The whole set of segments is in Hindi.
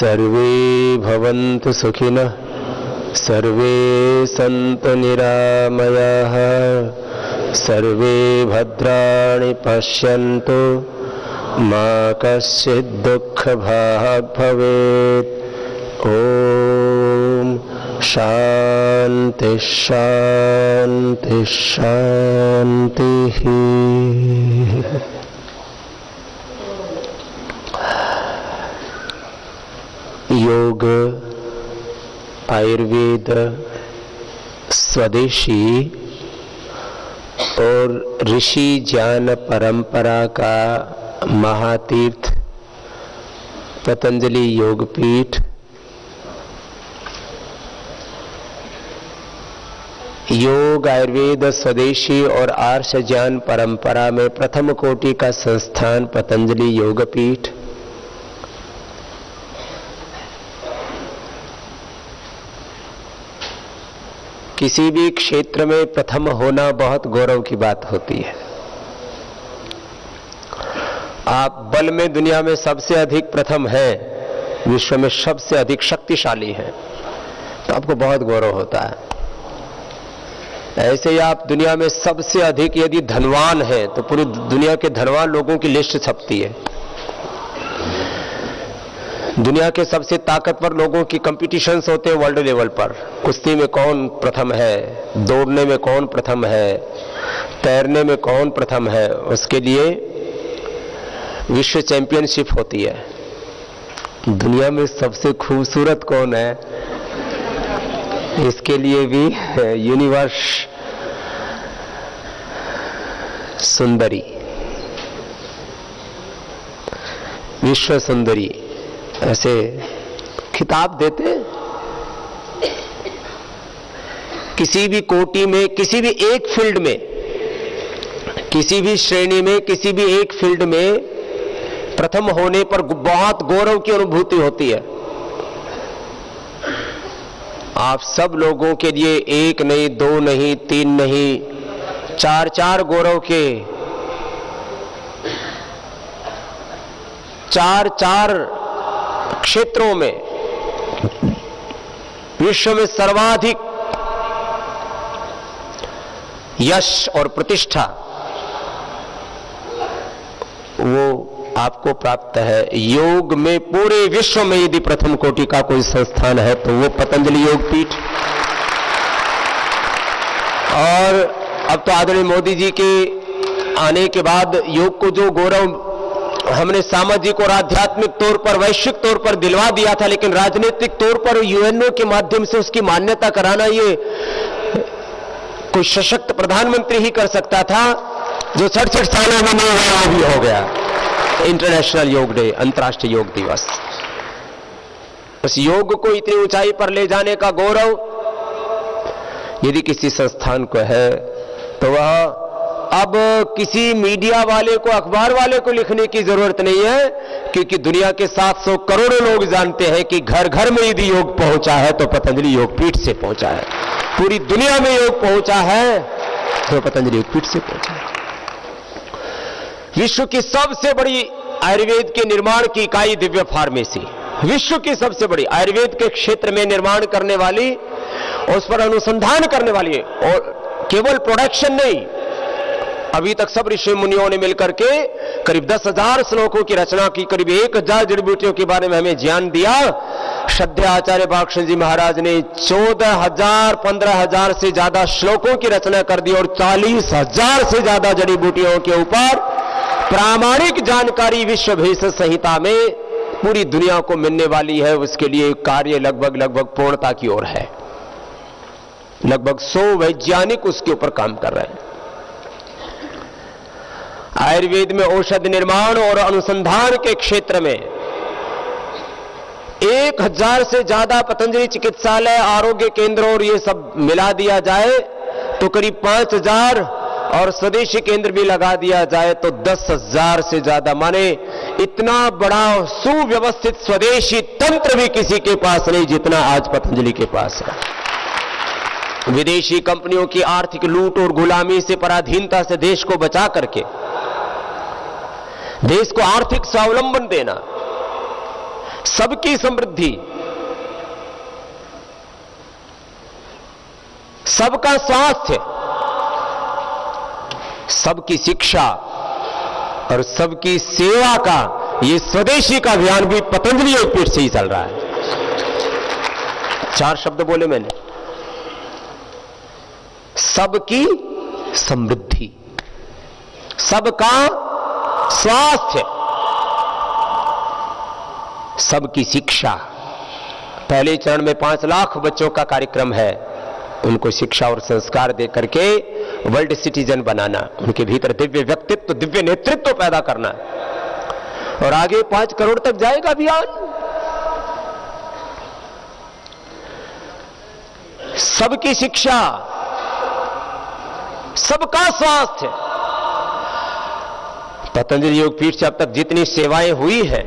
सर्वे भवन्तु सुखिनः, सर्वे सन्तु निरामयाः, सर्वे भद्राणि पश्यन्तु, मा कश्चित् दुःखभाग् भवेत्। ॐ शान्ति शान्ति शान्तिः। योग, आयुर्वेद, स्वदेशी और ऋषि ज्ञान परंपरा का महातीर्थ पतंजलि योगपीठ योग, आयुर्वेद, स्वदेशी और आर्ष ज्ञान परंपरा में प्रथम कोटि का संस्थान पतंजलि योगपीठ किसी भी क्षेत्र में प्रथम होना बहुत गौरव की बात होती है। आप बल में दुनिया में सबसे अधिक प्रथम हैं, विश्व में सबसे अधिक शक्तिशाली हैं, तो आपको बहुत गौरव होता है। ऐसे ही आप दुनिया में सबसे अधिक यदि धनवान हैं तो पूरी दुनिया के धनवान लोगों की लिस्ट छपती है। दुनिया के सबसे ताकतवर लोगों की कंपटीशंस होते हैं वर्ल्ड लेवल पर। कुश्ती में कौन प्रथम है, दौड़ने में कौन प्रथम है, तैरने में कौन प्रथम है, उसके लिए विश्व चैंपियनशिप होती है। दुनिया में सबसे खूबसूरत कौन है, इसके लिए भी यूनिवर्स सुंदरी, विश्व सुंदरी ऐसे खिताब देते। किसी भी कोटि में, किसी भी एक फील्ड में, किसी भी श्रेणी में, किसी भी एक फील्ड में प्रथम होने पर बहुत गौरव की अनुभूति होती है। आप सब लोगों के लिए एक नहीं, दो नहीं, तीन नहीं, चार चार गौरव के, चार चार क्षेत्रों में विश्व में सर्वाधिक यश और प्रतिष्ठा वो आपको प्राप्त है। योग में पूरे विश्व में यदि प्रथम कोटि का कोई संस्थान है तो वो पतंजलि योगपीठ। और अब तो आदरणीय मोदी जी के आने के बाद योग को जो गौरव हमने सामाजिक और आध्यात्मिक तौर पर, वैश्विक तौर पर दिलवा दिया था, लेकिन राजनीतिक तौर पर यूएनओ के माध्यम से उसकी मान्यता कराना ये कोई सशक्त प्रधानमंत्री ही कर सकता था, जो 66 सालों में नहीं हुआ भी हो गया। इंटरनेशनल योग डे, अंतर्राष्ट्रीय योग दिवस। उस योग को इतनी ऊंचाई पर ले जाने का गौरव यदि किसी संस्थान को है तो वह अब किसी मीडिया वाले को, अखबार वाले को लिखने की जरूरत नहीं है, क्योंकि दुनिया के 700 करोड़ लोग जानते हैं कि घर घर में यदि योग पहुंचा है तो पतंजलि योगपीठ से पहुंचा है। पूरी दुनिया में योग पहुंचा है तो पतंजलि योगपीठ से पहुंचा है। विश्व की सबसे बड़ी आयुर्वेद के निर्माण की इकाई दिव्य फार्मेसी, विश्व की सबसे बड़ी आयुर्वेद के क्षेत्र में निर्माण करने वाली, उस पर अनुसंधान करने वाली, और केवल प्रोडक्शन नहीं, अभी तक सब ऋषि मुनियों ने मिलकर के करीब 10,000 श्लोकों की रचना की, करीब 1,000 जड़ी बूटियों के बारे में हमें ज्ञान दिया। श्रद्धेय आचार्य भागवत जी महाराज ने 14,000 15,000 से ज्यादा श्लोकों की रचना कर दी और 40,000 से ज्यादा जड़ी बूटियों के ऊपर प्रामाणिक जानकारी विश्व भेषज संहिता में पूरी दुनिया को मिलने वाली है। उसके लिए कार्य लगभग पूर्णता की ओर है। लगभग 100 वैज्ञानिक उसके ऊपर काम कर रहे हैं। आयुर्वेद में औषध निर्माण और अनुसंधान के क्षेत्र में 1,000 से ज्यादा पतंजलि चिकित्सालय, आरोग्य केंद्र और ये सब मिला दिया जाए तो करीब 5,000, और स्वदेशी केंद्र भी लगा दिया जाए तो 10,000 से ज्यादा। माने इतना बड़ा सुव्यवस्थित स्वदेशी तंत्र भी किसी के पास नहीं जितना आज पतंजलि के पास है। विदेशी कंपनियों की आर्थिक लूट और गुलामी से, पराधीनता से देश को बचा करके, देश को आर्थिक स्वावलंबन देना, सबकी समृद्धि, सबका स्वास्थ्य, सबकी शिक्षा और सबकी सेवा का ये स्वदेशी का अभियान भी पतंजलि योगपीठ से ही चल रहा है। 4 शब्द बोले मैंने, सबकी समृद्धि, सबका स्वास्थ्य, सबकी शिक्षा। पहले चरण में 5 लाख बच्चों का कार्यक्रम है, उनको शिक्षा और संस्कार दे करके वर्ल्ड सिटीजन बनाना, उनके भीतर दिव्य व्यक्तित्व, दिव्य नेतृत्व पैदा करना, और आगे 5 करोड़ तक जाएगा अभियान। सबकी शिक्षा, सबका स्वास्थ्य। पतंजलि योगपीठ से अब तक जितनी सेवाएं हुई हैं,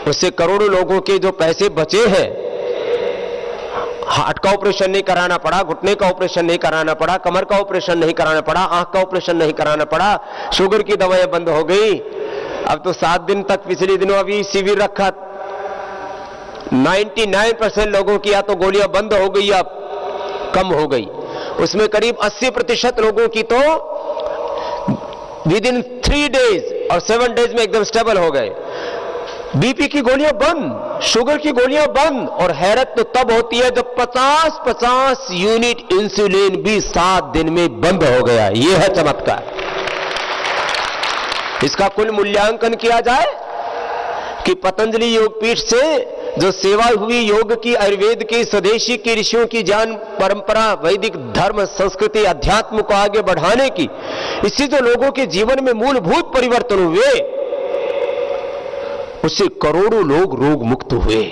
उससे करोड़ों लोगों के जो पैसे बचे हैं, हार्ट का ऑपरेशन नहीं कराना पड़ा, घुटने का ऑपरेशन नहीं कराना पड़ा, कमर का ऑपरेशन नहीं कराना पड़ा, आंख का ऑपरेशन नहीं कराना पड़ा, शुगर की दवाएं बंद हो गई। अब तो 7 दिन तक, पिछले दिनों अभी शिविर रखा, 99% लोगों की या तो गोलियां बंद हो गई या कम हो गई। उसमें करीब 80% लोगों की तो विद इन 3 डेज और 7 डेज में एकदम स्टेबल हो गए। बीपी की गोलियां बंद, शुगर की गोलियां बंद, और हैरत तो तब होती है जब 50-50 यूनिट इंसुलिन भी 7 दिन में बंद हो गया। यह है चमत्कार। इसका कुल मूल्यांकन किया जाए कि पतंजलि योगपीठ से जो सेवा हुई योग की, आयुर्वेद की, स्वदेशी की, ऋषियों की ज्ञान परंपरा, वैदिक धर्म, संस्कृति, अध्यात्म को आगे बढ़ाने की, इससे जो लोगों के जीवन में मूलभूत परिवर्तन हुए, उससे करोड़ों लोग रोग मुक्त हुए।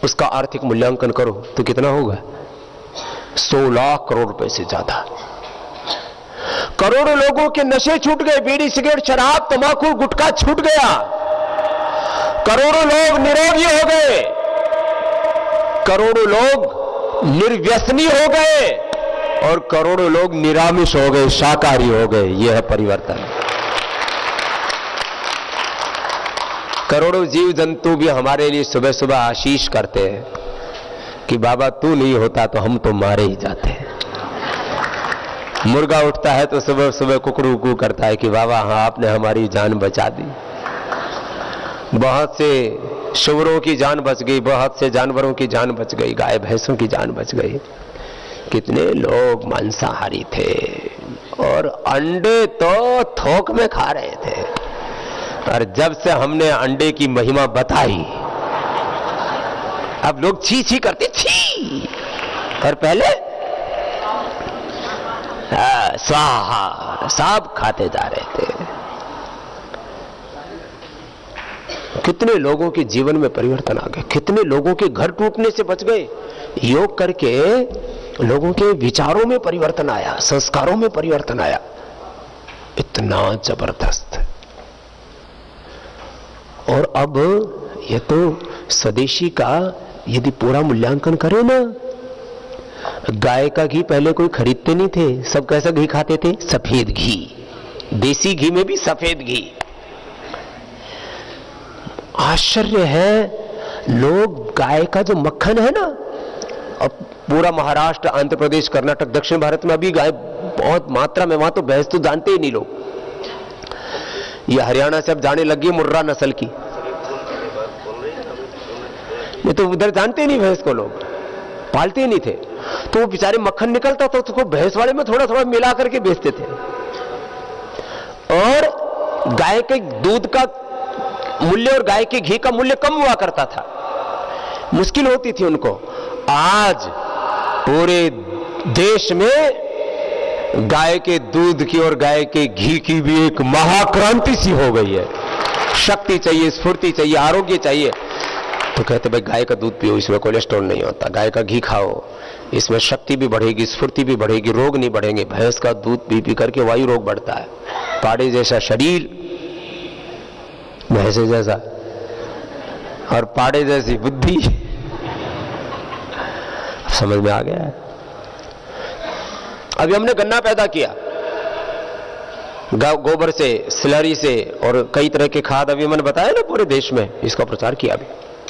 उसका आर्थिक मूल्यांकन करो तो कितना होगा? 100 लाख करोड़ रुपए से ज्यादा। करोड़ों लोगों के नशे छूट गए, बीड़ी, सिगरेट, शराब, तंबाकू, गुटखा छूट गया। करोड़ों लोग निरोगी हो गए, करोड़ों लोग निर्व्यसनी हो गए, और करोड़ों लोग निरामिष हो गए, शाकाहारी हो गए। यह है परिवर्तन। करोड़ों जीव जंतु भी हमारे लिए सुबह सुबह आशीष करते हैं कि बाबा तू नहीं होता तो हम तो मारे ही जाते हैं। मुर्गा उठता है तो सुबह सुबह कुकड़ू करता है कि बाबा हाँ आपने हमारी जान बचा दी। बहुत से शुवरों की जान बच गई, बहुत से जानवरों की जान बच गई, गाय भैंसों की जान बच गई। कितने लोग मांसाहारी थे और अंडे तो थोक में खा रहे थे, और जब से हमने अंडे की महिमा बताई अब लोग छी छी करते, छी, और पहले स्वाहा सब खाते जा रहे थे। कितने लोगों के जीवन में परिवर्तन आ गए, कितने लोगों के घर टूटने से बच गए। योग करके लोगों के विचारों में परिवर्तन आया, संस्कारों में परिवर्तन आया। इतना जबरदस्त। और अब ये तो स्वदेशी का यदि पूरा मूल्यांकन करें ना, गाय का घी पहले कोई खरीदते नहीं थे, सब कैसा घी खाते थे? सफेद घी। देसी घी में भी सफेद घी। आश्चर्य है, लोग गाय का जो मक्खन है ना, अब पूरा महाराष्ट्र, आंध्र प्रदेश, कर्नाटक, दक्षिण भारत में अभी गाय बहुत मात्रा में, वहां तो भैंस तो जानते ही नहीं लोग। ये हरियाणा से अब जाने लगी मुर्रा नस्ल की, ये तो उधर जानते ही नहीं, भैंस को लोग पालते ही नहीं थे। तो वो बेचारे मक्खन निकलता था, उसको भैंस वाले में थोड़ा थोड़ा मिला करके बेचते थे। और गाय के दूध का मूल्य और गाय के घी का मूल्य कम हुआ करता था, मुश्किल होती थी उनको। आज पूरे देश में गाय के दूध की और गाय के घी की भी एक महाक्रांति सी हो गई है। शक्ति चाहिए, स्फूर्ति चाहिए, आरोग्य चाहिए, तो कहते भाई गाय का दूध पियो, इसमें कोलेस्ट्रॉल नहीं होता। गाय का घी खाओ, इसमें शक्ति भी बढ़ेगी, स्फूर्ति भी बढ़ेगी, रोग नहीं बढ़ेंगे। भैंस का दूध पी पी करके वायु रोग बढ़ता है। पाड़े जैसा शरीर, भैंसे जैसा, और पाड़े जैसी बुद्धि। समझ में आ गया है? अभी हमने गन्ना पैदा किया, गोबर से, स्लरी से और कई तरह के खाद अभी मैंने बताया ना पूरे देश में इसका प्रचार किया।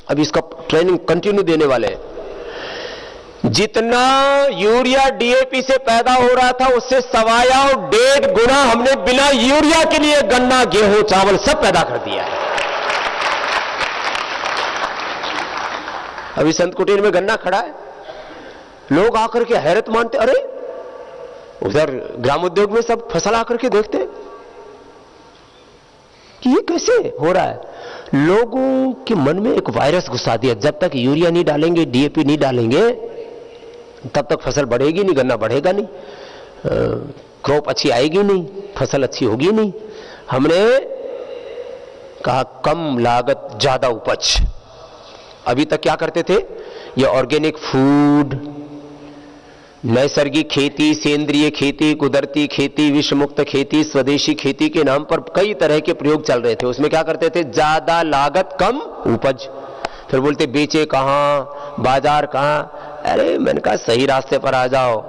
अभी इसका ट्रेनिंग कंटिन्यू देने वाले हैं। जितना यूरिया डीएपी से पैदा हो रहा था उससे 1.25 गुना हमने बिना यूरिया के लिए गन्ना, गेहूं, चावल सब पैदा कर दिया है। अभी संत कुटीर में गन्ना खड़ा है, लोग आकर के हैरत मानते, अरे उधर ग्रामोद्योग में सब फसल आकर के देखते कि ये कैसे हो रहा है। लोगों के मन में एक वायरस घुसा दिया, जब तक यूरिया नहीं डालेंगे, डीएपी नहीं डालेंगे, तब तक फसल बढ़ेगी नहीं, गन्ना बढ़ेगा नहीं, क्रॉप अच्छी आएगी नहीं, फसल अच्छी होगी नहीं। हमने कहा कम लागत ज्यादा उपज। अभी तक क्या करते थे, ये ऑर्गेनिक फूड, नैसर्गिक खेती, सेंद्रिय खेती, कुदरती खेती, विष मुक्त खेती, स्वदेशी खेती के नाम पर कई तरह के प्रयोग चल रहे थे। उसमें क्या करते थे, ज्यादा लागत कम उपज। फिर बोलते बेचे कहां, बाजार कहां। अरे मैंने कहा सही रास्ते पर आ जाओ,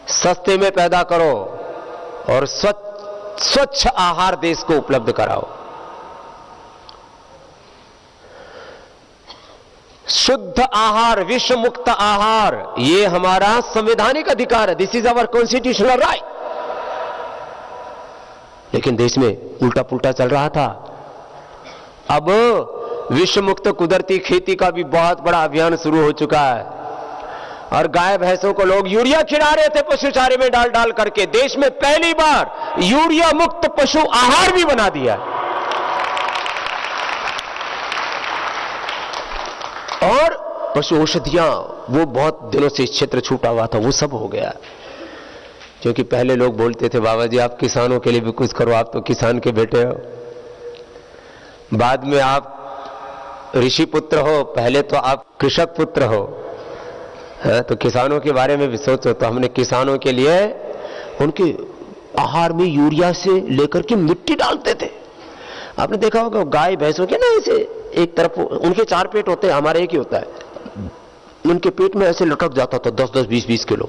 सस्ते में पैदा करो और स्वच्छ आहार देश को उपलब्ध कराओ। शुद्ध आहार, विष मुक्त आहार, ये हमारा संवैधानिक अधिकार है। This is our constitutional right. लेकिन देश में उल्टा पुल्टा चल रहा था। अब विष मुक्त कुदरती खेती का भी बहुत बड़ा अभियान शुरू हो चुका है और गाय भैंसों को लोग यूरिया खिला रहे थे पशु चारे में डाल डाल करके। देश में पहली बार यूरिया मुक्त पशु आहार भी बना दिया और पशु औषधियां, वो बहुत दिनों से क्षेत्र छूटा हुआ था, वो सब हो गया। क्योंकि पहले लोग बोलते थे बाबा जी आप किसानों के लिए भी कुछ करो, आप तो किसान के बेटे हो। बाद में आप ऋषि पुत्र हो, पहले तो आप कृषक पुत्र हो। तो किसानों के बारे में भी सोचो। तो हमने किसानों के लिए उनके आहार में यूरिया से लेकर के मिट्टी डालते थे। आपने देखा होगा गाय भैंसों के ना ऐसे एक तरफ उनके 4 पेट होते हैं, हमारे एक ही होता है। उनके पेट में ऐसे लटक जाता था 10-10, 20-20 किलो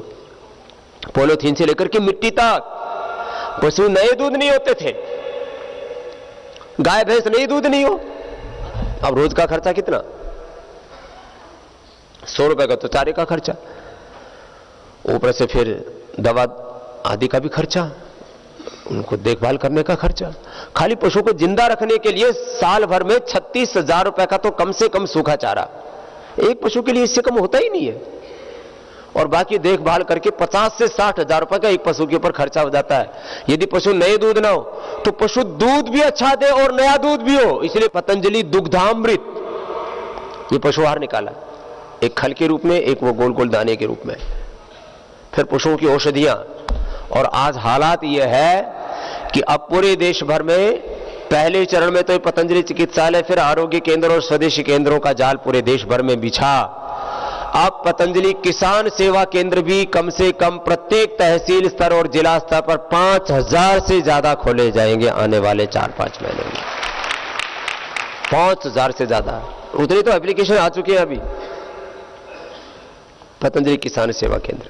पॉलीथीन से लेकर के मिट्टी तक। पशु नए दूध नहीं होते थे, गाय भैंस नई दूध नहीं हो। अब रोज का खर्चा कितना, 100 रुपए का तो चारे का खर्चा, ऊपर से फिर दवा आदि का भी खर्चा, उनको देखभाल करने का खर्चा। खाली पशु को जिंदा रखने के लिए साल भर में 36,000 रुपए का तो कम से कम सूखा चारा एक पशु के लिए इससे कम होता ही नहीं है। और बाकी देखभाल करके 50 से 60,000 रुपए का एक पशु के ऊपर खर्चा हो जाता है। यदि पशु नए दूध ना हो तो पशु दूध भी अच्छा दे और नया दूध भी हो। इसलिए पतंजलि दुग्धामृत ये पशु आहार निकाला, एक खल के रूप में, एक वो गोल गोल दाने के रूप में, फिर पशुओं की औषधियां। और आज हालात यह है कि अब पूरे देश भर में पहले चरण में तो पतंजलि चिकित्सालय, फिर आरोग्य केंद्र और स्वदेशी केंद्रों का जाल पूरे देश भर में बिछा। अब पतंजलि किसान सेवा केंद्र भी कम से कम प्रत्येक तहसील स्तर और जिला स्तर पर 5,000 से ज्यादा खोले जाएंगे आने वाले 4-5 महीने में। 5,000 से ज्यादा, उतनी तो एप्लीकेशन आ चुकी है अभी। पतंजलि किसान सेवा केंद्र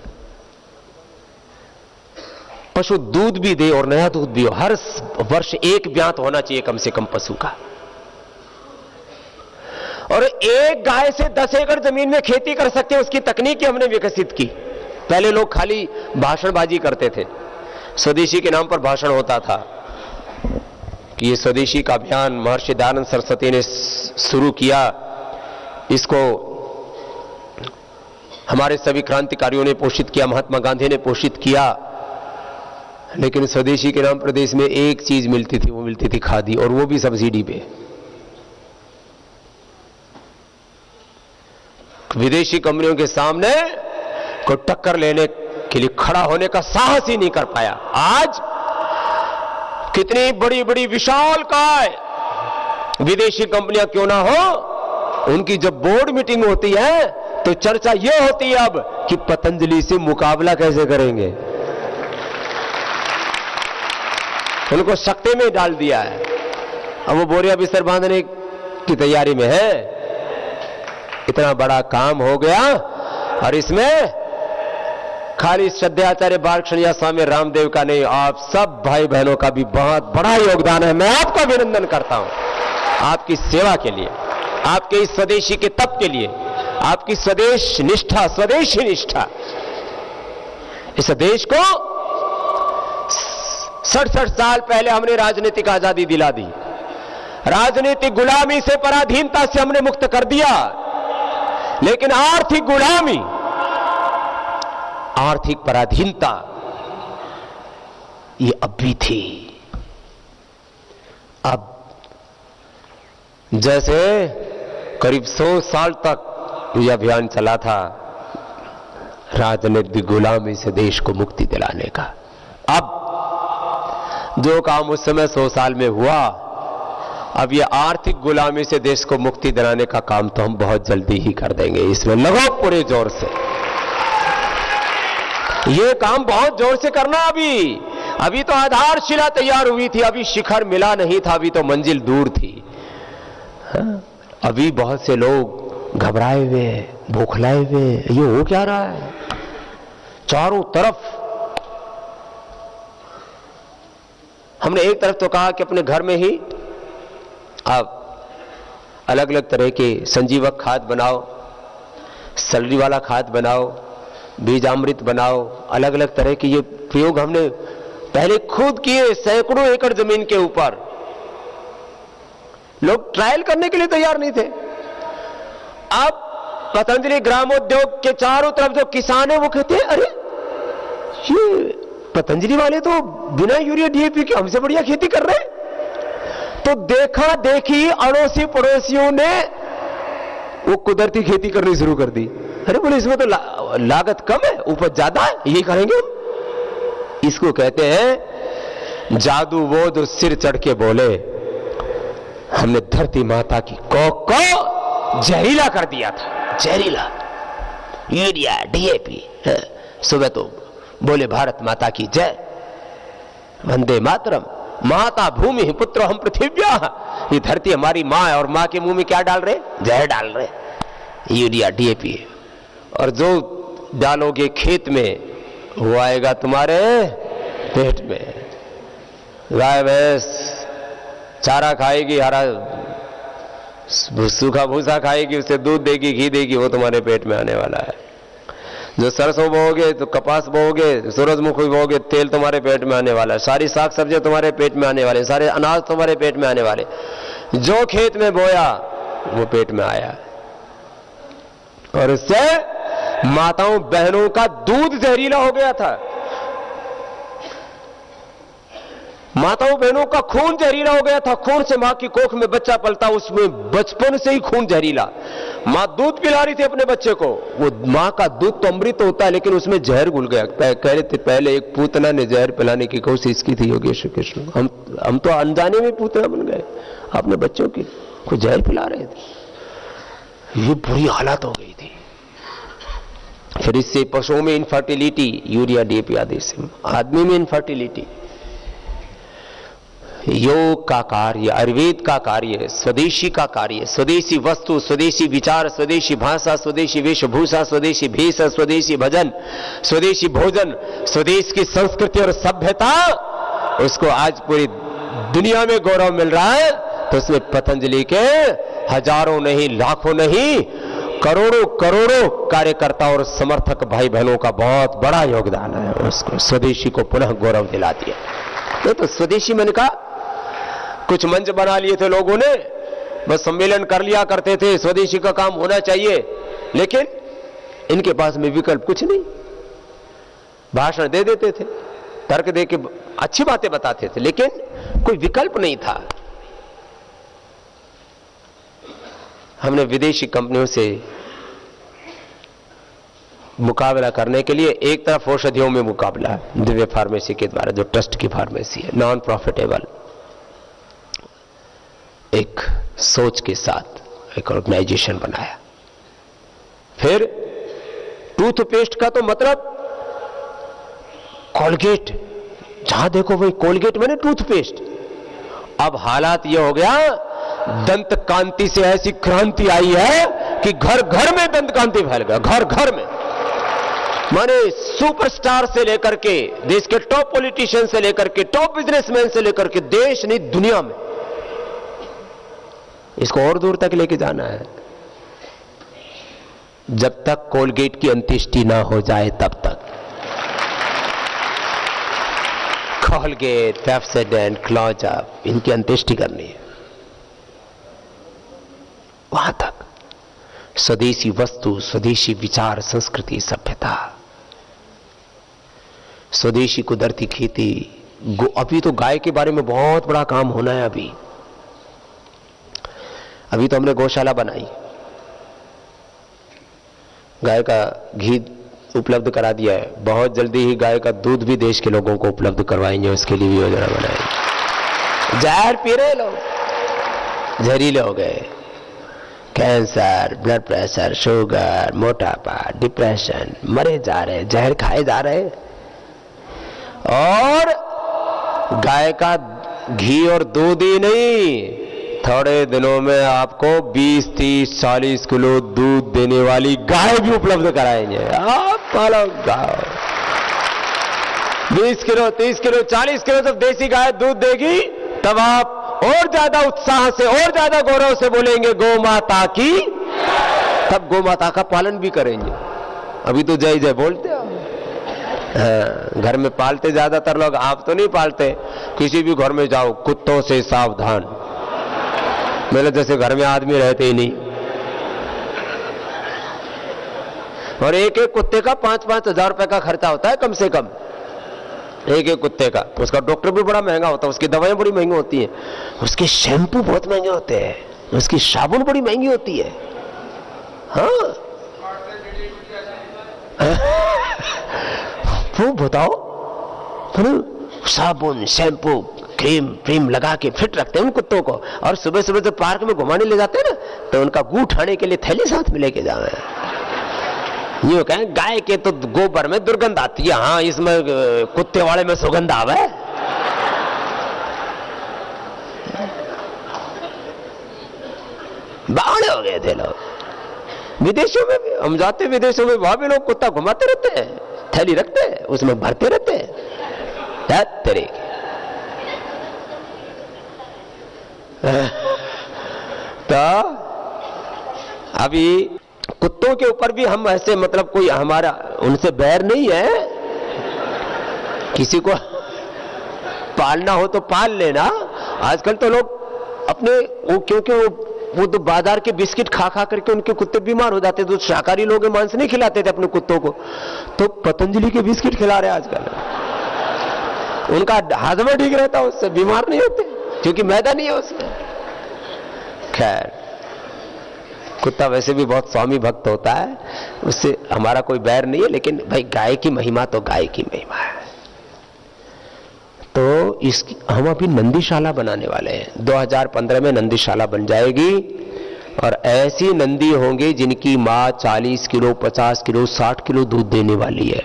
पशु दूध भी दे और नया दूध भी हो। हर वर्ष एक ब्यात होना चाहिए कम से कम पशु का। और एक गाय से 10 एकड़ जमीन में खेती कर सकते हैं, उसकी तकनीक हमने विकसित की। पहले लोग खाली भाषणबाजी करते थे, स्वदेशी के नाम पर भाषण होता था कि ये स्वदेशी का अभियान महर्षि दयानंद सरस्वती ने शुरू किया, इसको हमारे सभी क्रांतिकारियों ने पोषित किया, महात्मा गांधी ने पोषित किया। लेकिन स्वदेशी के नाम पर देश में एक चीज मिलती थी, वो मिलती थी खादी, और वो भी सब्सिडी पे। विदेशी कंपनियों के सामने कोई टक्कर लेने के लिए खड़ा होने का साहस ही नहीं कर पाया। आज कितनी बड़ी बड़ी विशाल काय विदेशी कंपनियां क्यों ना हो, उनकी जब बोर्ड मीटिंग होती है तो चर्चा यह होती है अब कि पतंजलि से मुकाबला कैसे करेंगे। उनको सख्ते में डाल दिया है। अब वो बोरिया बिस्तर बांधने की तैयारी में है। इतना बड़ा काम हो गया और इसमें खाली श्रद्धाचार्य बालकृष्ण स्वामी रामदेव का नहीं, आप सब भाई बहनों का भी बहुत बड़ा योगदान है। मैं आपका अभिनंदन करता हूं आपकी सेवा के लिए, आपके इस स्वदेशी के तप के लिए, आपकी स्वदेश निष्ठा, स्वदेशी निष्ठा। इस देश को 67 साल पहले हमने राजनीतिक आजादी दिला दी, राजनीतिक गुलामी से, पराधीनता से हमने मुक्त कर दिया, लेकिन आर्थिक गुलामी, आर्थिक पराधीनता ये अब भी थी। अब जैसे करीब 100 साल तक यह अभियान चला था राजनीतिक गुलामी से देश को मुक्ति दिलाने का, अब जो काम उस समय 100 साल में हुआ, अब ये आर्थिक गुलामी से देश को मुक्ति दिलाने का काम तो हम बहुत जल्दी ही कर देंगे। इसमें लगो पूरे जोर से, ये काम बहुत जोर से करना। अभी तो आधारशिला तैयार हुई थी, अभी शिखर मिला नहीं था, अभी तो मंजिल दूर थी। अभी बहुत से लोग घबराए हुए, बौखलाए हुए, ये हो क्या रहा है चारों तरफ। हमने एक तरफ तो कहा कि अपने घर में ही आप अलग अलग तरह के संजीवक खाद बनाओ, सैलरी वाला खाद बनाओ, बीजामृत बनाओ, अलग अलग तरह के ये प्रयोग हमने पहले खुद किए सैकड़ों एकड़ जमीन के ऊपर। लोग ट्रायल करने के लिए तैयार नहीं थे। अब पतंजलि ग्रामोद्योग के चारों तरफ जो किसान है वो कहते हैं, अरे ये पतंजलि वाले तो बिना यूरिया डीएपी के हमसे बढ़िया खेती कर रहे हैं। तो देखा देखी अड़ोसी पड़ोसियों ने वो कुदरती खेती करनी शुरू कर दी। अरे बोले इसमें तो लागत कम है, उपज ज्यादा है, यही करेंगे हम। इसको कहते हैं जादू। वो जो सिर चढ़ के बोले, हमने धरती माता की कोख को जहरीला कर दिया था, जहरीला यूरिया डीएपी। सुबह तो बोले भारत माता की जय, वंदे मातरम, माता भूमि पुत्र हम पृथिव्या। ये धरती हमारी माँ है, और माँ के मुंह में क्या डाल रहे? जहर डाल रहे, यूरिया डीएपी। और जो डालोगे खेत में वो आएगा तुम्हारे पेट में। गाय भैंस चारा खाएगी, हरा सूखा भूसा खाएगी, उससे दूध देगी, घी देगी, वो तुम्हारे पेट में आने वाला है। जो सरसों बोओगे तो कपास बोओगे, सूरजमुखी बोओगे, तेल तुम्हारे पेट में आने वाला है। सारी साग सब्जियां तुम्हारे पेट में आने वाले, सारे अनाज तुम्हारे पेट में आने वाले। जो खेत में बोया वो पेट में आया, और इससे माताओं बहनों का दूध जहरीला हो गया था। माताओं बहनों का खून जहरीला हो गया था। खून से मां की कोख में बच्चा पलता, उसमें बचपन से ही खून जहरीला। मां दूध पिला रही थी अपने बच्चे को, वो मां का दूध तो अमृत होता है, लेकिन उसमें जहर घुल गया। कह रहे थे पहले एक पूतना ने जहर पिलाने की कोशिश की थी योगेश्वर कृष्ण। हम तो अनजाने में पूतना बन गए, अपने बच्चों की को जहर पिला रहे थे। ये बुरी हालत हो गई थी। फिर इससे पशुओं में इनफर्टिलिटी, यूरिया डीएपी आदि से, आदमी में इनफर्टिलिटी। योग का कार्य, आयुर्वेद का कार्य, स्वदेशी का कार्य, स्वदेशी वस्तु, स्वदेशी विचार, स्वदेशी भाषा, स्वदेशी वेशभूषा, स्वदेशी भेष, स्वदेशी भजन, स्वदेशी भोजन, स्वदेश की संस्कृति और सभ्यता, उसको आज पूरी दुनिया में गौरव मिल रहा है। तो उसमें पतंजलि के हजारों नहीं, लाखों नहीं, करोड़ों करोड़ों कार्यकर्ता और समर्थक भाई बहनों का बहुत बड़ा योगदान है। उसको स्वदेशी को पुनः गौरव दिला दिया। तो स्वदेशी मैंने कहा, कुछ मंच बना लिए थे लोगों ने, बस सम्मेलन कर लिया करते थे, स्वदेशी का काम होना चाहिए, लेकिन इनके पास में विकल्प कुछ नहीं। भाषण दे देते थे, तर्क दे के अच्छी बातें बताते थे, लेकिन कोई विकल्प नहीं था। हमने विदेशी कंपनियों से मुकाबला करने के लिए एक तरफ औषधियों में मुकाबला दिव्य फार्मेसी के द्वारा, जो ट्रस्ट की फार्मेसी है, नॉन प्रॉफिटेबल, एक सोच के साथ एक ऑर्गेनाइजेशन बनाया। फिर टूथपेस्ट का तो मतलब कोलगेट, जहां देखो वही कोलगेट मैंने टूथपेस्ट। अब हालात यह हो गया, दंत कांति से ऐसी क्रांति आई है कि घर घर में दंत कांति फैल गया, घर घर में। माने सुपरस्टार से लेकर के, देश के टॉप पॉलिटिशियन से लेकर के, टॉप बिजनेसमैन से लेकर के, देश नहीं दुनिया में इसको और दूर तक लेके जाना है। जब तक कोलगेट की अंत्येष्टि ना हो जाए तब तक कोलगेट, पेप्सोडेंट, क्लोजअप, इनकी अंत्येष्टि करनी है। वहां तक स्वदेशी वस्तु, स्वदेशी विचार, संस्कृति, सभ्यता, स्वदेशी कुदरती खेती। अभी तो गाय के बारे में बहुत बड़ा काम होना है। अभी तो हमने गौशाला बनाई, गाय का घी उपलब्ध करा दिया है। बहुत जल्दी ही गाय का दूध भी देश के लोगों को उपलब्ध करवाएंगे, उसके लिए भी योजना बनाएंगे। जहर पी रहे लोग, जहरीले हो गए। कैंसर, ब्लड प्रेशर, शुगर, मोटापा, डिप्रेशन, मरे जा रहे, जहर खाए जा रहे। और गाय का घी और दूध ही नहीं, थोड़े दिनों में आपको 20, 30, 40 किलो दूध देने वाली गाय भी उपलब्ध कराएंगे। आप पालो गाय 20 किलो, 30 किलो, 40 किलो जब देसी गाय दूध देगी, तब आप और ज्यादा उत्साह से और ज्यादा गौरव से बोलेंगे गौ माता की, तब गौ माता का पालन भी करेंगे। अभी तो जय जय बोलते हो। घर में पालते ज्यादातर लोग, आप तो नहीं पालते। किसी भी घर में जाओ, कुत्तों से सावधान। मेरे जैसे घर में आदमी रहते ही नहीं। और एक एक कुत्ते का 5-5 हजार रुपए का खर्चा होता है कम से कम, एक एक कुत्ते का। उसका डॉक्टर भी बड़ा महंगा होता है, उसकी दवाइयां बड़ी महंगी होती हैं, उसके शैम्पू बहुत महंगे होते हैं, उसकी साबुन बड़ी महंगी होती है। हाँ वो बताओ, साबुन, शैम्पू, क्रीम लगा के फिट रखते हैं उन कुत्तों को। और सुबह सुबह जब पार्क में घुमाने ले जाते हैं ना, तो उनका गू उठाने के लिए थैली साथ में लेके जावे। यूं कहें गाय के तो गोबर में दुर्गंध आती है, हाँ इसमें कुत्ते वाले में सुगंध आवे। बावड़े हो गए थे लोग। विदेशों में भी हम जाते, विदेशों में वहां भी लोग कुत्ता घुमाते रहते हैं, थैली रखते हैं, उसमें भरते रहते हैं। तेरे तो अभी कुत्तों के ऊपर भी हम ऐसे, मतलब कोई हमारा उनसे बैर नहीं है। किसी को पालना हो तो पाल लेना। आजकल तो लोग अपने क्योंकि वो तो बाजार के बिस्किट खा खा करके उनके कुत्ते बीमार हो जाते, तो शाकाहारी लोग मांस नहीं खिलाते थे अपने कुत्तों को, तो पतंजलि के बिस्किट खिला रहे आजकल। उनका हाजमा ठीक रहता है, उससे बीमार नहीं होते, क्योंकि मैदा नहीं है उसमें। खैर, कुत्ता वैसे भी बहुत स्वामी भक्त होता है, उससे हमारा कोई बैर नहीं है। लेकिन भाई गाय की महिमा तो गाय की महिमा है। तो इसकी हम अभी नंदीशाला बनाने वाले हैं। 2015 में नंदीशाला बन जाएगी, और ऐसी नंदी होंगे जिनकी मां 40 किलो, 50 किलो, 60 किलो दूध देने वाली है।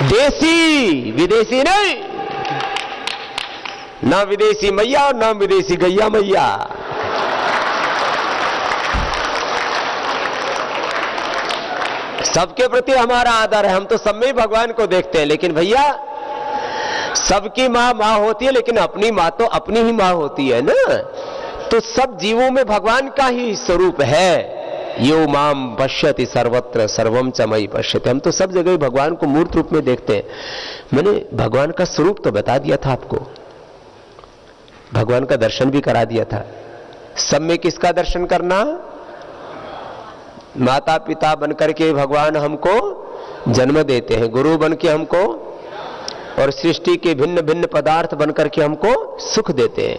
देसी, विदेशी नहीं, ना विदेशी मैया और ना विदेशी गैया मैया। सबके प्रति हमारा आदर है, हम तो सब में ही भगवान को देखते हैं। लेकिन भैया, सबकी माँ माँ होती है, लेकिन अपनी माँ तो अपनी ही माँ होती है ना। तो सब जीवों में भगवान का ही स्वरूप है। यो माम पश्यति सर्वत्र सर्वम च मयि पश्यति। हम तो सब जगह भगवान को मूर्त रूप में देखते हैं। मैंने भगवान का स्वरूप तो बता दिया था आपको, भगवान का दर्शन भी करा दिया था। सब में किसका दर्शन करना? माता पिता बनकर के भगवान हमको जन्म देते हैं, गुरु बन के हमको, और सृष्टि के भिन्न भिन्न पदार्थ बनकर के हमको सुख देते हैं।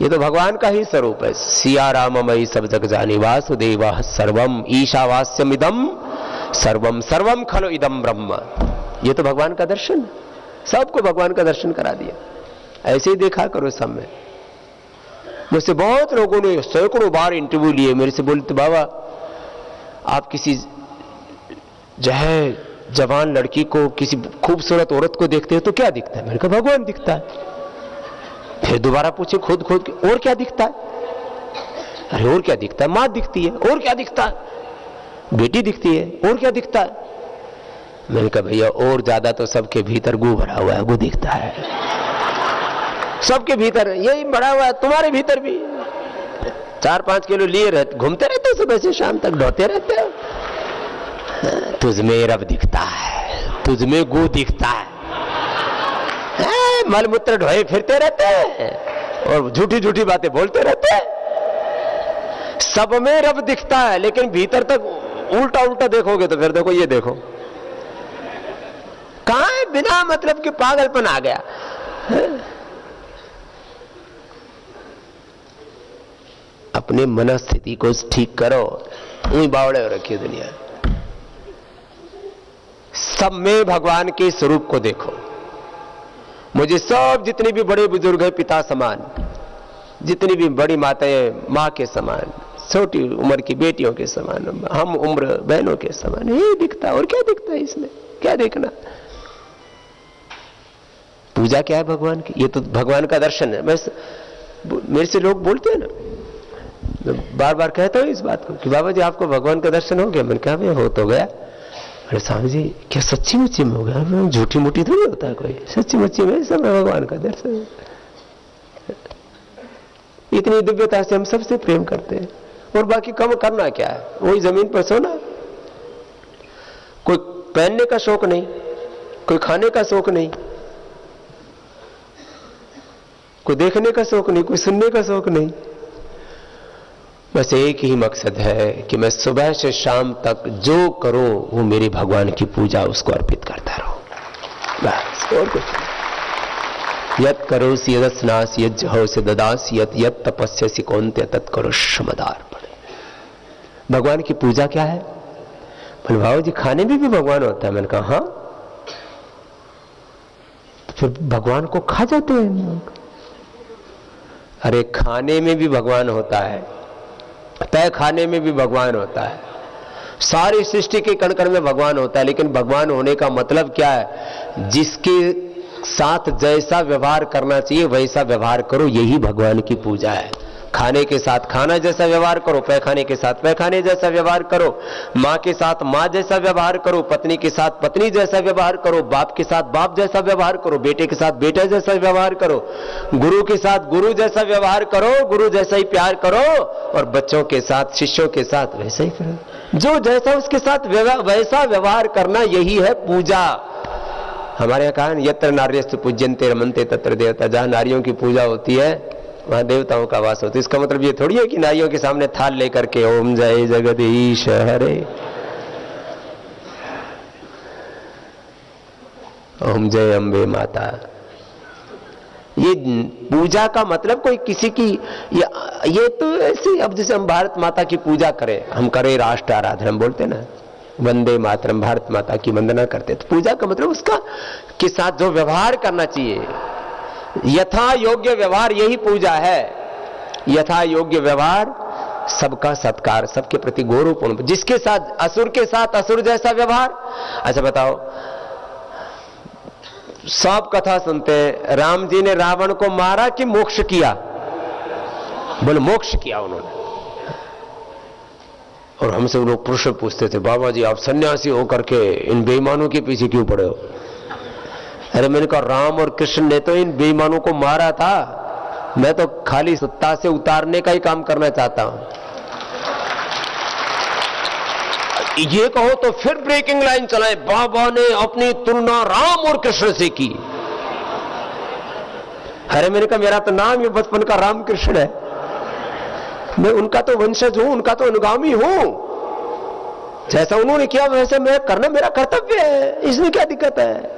ये तो भगवान का ही स्वरूप है। सिया राममयी सब जग जानी, वासुदेवा सर्वम ईशावास्यम इदम सर्वम सर्वम खलु इदम ब्रह्म। ये तो भगवान का दर्शन, सबको भगवान का दर्शन करा दिया। ऐसे ही देखा करो सब में। मुझसे बहुत लोगों ने सैकड़ों बार इंटरव्यू लिए, मेरे से बोलते बाबा आप किसी जवान लड़की को, किसी खूबसूरत औरत को देखते हो तो क्या दिखता है? मैंने कहा भगवान दिखता है। फिर दोबारा पूछे खुद के, और क्या दिखता है? अरे और क्या दिखता है? मां दिखती है। और क्या दिखता है? बेटी दिखती है, और क्या दिखता है? मैंने कहा भैया और ज्यादा तो सबके भीतर गू भरा हुआ है, गू दिखता है सबके भीतर, यही भरा हुआ है तुम्हारे भीतर भी। 4-5 किलो लिए रहते, घूमते रहते सुबह से शाम तक, दौड़ते रहते हो। तुझमें रब दिखता है, तुझमें गू दिखता है, मल मूत्र ढोए फिरते रहते हैं और झूठी झूठी बातें बोलते रहते हैं। सब में रब दिखता है, लेकिन भीतर तक उल्टा उल्टा देखोगे तो फिर देखो, ये देखो कहां है, बिना मतलब के पागलपन आ गया। अपने मनस्थिति को ठीक करो, वही बावड़े हो रखी है दुनिया। सब में भगवान के स्वरूप को देखो। मुझे सब जितने भी बड़े बुजुर्ग हैं पिता समान, जितनी भी बड़ी माताएं मां के समान, छोटी उम्र की बेटियों के समान, हम उम्र बहनों के समान, ये दिखता। और क्या दिखता है इसमें, क्या देखना? पूजा क्या है भगवान की? ये तो भगवान का दर्शन है। मेरे से लोग बोलते हैं ना, मैं बार बार कहता हूं इस बात को कि बाबा जी आपको भगवान का दर्शन हो गया? मैंने कहा भाई हो तो गया। अरे स्वामी जी क्या सच्ची मुच्ची में हो गया? झूठी मूठी थोड़ी होता है कोई, सच्ची मुच्ची में सब भगवान का दर्शन। इतनी दिव्यता से हम सबसे प्रेम करते हैं, और बाकी कम करना क्या है? वही जमीन पर सोना। कोई पहनने का शौक नहीं, कोई खाने का शौक नहीं, कोई देखने का शौक नहीं, कोई सुनने का शौक नहीं। बस एक ही मकसद है कि मैं सुबह से शाम तक जो करूं वो मेरे भगवान की पूजा, उसको अर्पित करता रहूं, बस और कुछ नहीं। यत करोसि यदस्नासि यज् जहोसि ददासि यत यत तपस्यसि कौन्तेय तत् करोष्य मदार्पणे। भगवान की पूजा क्या है? बोले भाव जी खाने में भी भगवान होता है। मैंने कहा हाँ, तो फिर भगवान को खा जाते हैं लोग। अरे खाने में भी भगवान होता है, तय खाने में भी भगवान होता है, सारी सृष्टि के कण कण में भगवान होता है। लेकिन भगवान होने का मतलब क्या है? जिसके साथ जैसा व्यवहार करना चाहिए वैसा व्यवहार करो, यही भगवान की पूजा है। खाने के साथ खाना जैसा व्यवहार करो, पैखाने के साथ पैखाने जैसा व्यवहार करो, माँ के साथ माँ जैसा व्यवहार करो, पत्नी के साथ पत्नी जैसा व्यवहार करो, बाप के साथ बाप जैसा व्यवहार करो, बेटे के साथ बेटे जैसा व्यवहार करो, गुरु के साथ गुरु जैसा व्यवहार करो, गुरु जैसा ही प्यार करो, और बच्चों के साथ शिष्यों के साथ वैसा ही करो। जो जैसा उसके साथ वैसा व्यवहार करना, यही है पूजा। हमारे यहाँ कहा यत्र नार्यस्तु पूज्यन्ते रमन्ते तत्र देवता। जहां नारियों की पूजा होती है वहां देवताओं का वास होता है। इसका मतलब ये थोड़ी है कि नारियों के सामने थाल लेकर के ओम जय जगदीश हरे, ओम जय अम्बे माता। ये पूजा का मतलब कोई किसी की, ये तो ऐसे, अब जैसे हम भारत माता की पूजा करें, हम करें राष्ट्र आराधना, हम बोलते ना वंदे मातरम, भारत माता की वंदना करते, तो पूजा का मतलब उसका के साथ जो व्यवहार करना चाहिए, यथा योग्य व्यवहार, यही पूजा है। यथा योग्य व्यवहार, सबका सत्कार, सबके प्रति गौरवपूर्ण। जिसके साथ असुर के साथ असुर जैसा व्यवहार। अच्छा बताओ, सब कथा सुनते हैं, राम जी ने रावण को मारा कि मोक्ष किया? बोले मोक्ष किया उन्होंने। और हमसे लोग प्रश्न पूछते थे, बाबा जी आप सन्यासी होकर के इन बेईमानों के पीछे क्यों पड़े हो? अरे मैंने कहा राम और कृष्ण ने तो इन बेईमानों को मारा था, मैं तो खाली सत्ता से उतारने का ही काम करना चाहता हूं। ये कहो तो फिर ब्रेकिंग लाइन चलाए, बाबा ने अपनी तुलना राम और कृष्ण से की। अरे मैंने कहा मेरा तो नाम ही बचपन का राम कृष्ण है, मैं उनका तो वंशज हूं, उनका तो अनुगामी हूं। जैसा उन्होंने किया वैसे मैं करना मेरा कर्तव्य है, इसमें क्या दिक्कत है?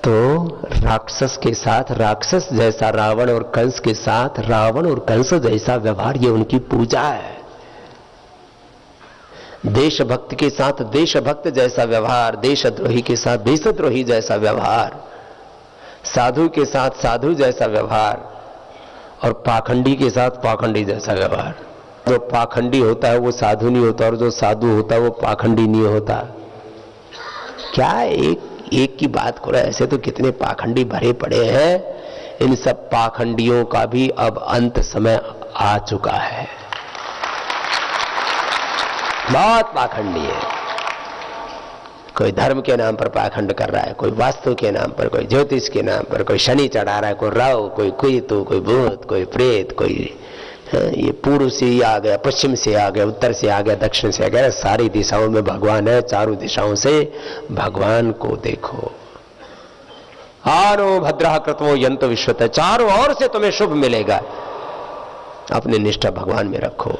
तो राक्षस के साथ राक्षस जैसा रावण और कंस के साथ रावण और कंस जैसा व्यवहार, ये उनकी पूजा है। देशभक्त के साथ देशभक्त जैसा व्यवहार, देशद्रोही के साथ देशद्रोही जैसा व्यवहार, साधु के साथ साधु जैसा व्यवहार, और पाखंडी के साथ पाखंडी जैसा व्यवहार। जो पाखंडी होता है वो साधु नहीं होता, और जो साधु होता है वो पाखंडी नहीं होता। क्या एक की बात करो, ऐसे तो कितने पाखंडी भरे पड़े हैं। इन सब पाखंडियों का भी अब अंत समय आ चुका है। बहुत पाखंडी है। कोई धर्म के नाम पर पाखंड कर रहा है, कोई वास्तु के नाम पर, कोई ज्योतिष के नाम पर, कोई शनि चढ़ा रहा है, कोई राहु, कोई कुयतु, कोई भूत, कोई प्रेत, कोई ये पूर्व से ही आ गया, पश्चिम से आ गया, उत्तर से आ गया, दक्षिण से आ गया। सारी दिशाओं में भगवान है, चारों दिशाओं से भगवान को देखो। आनो भद्रः कृतो यन्तु विश्वतः, चारों ओर से तुम्हें शुभ मिलेगा। अपनी निष्ठा भगवान में रखो।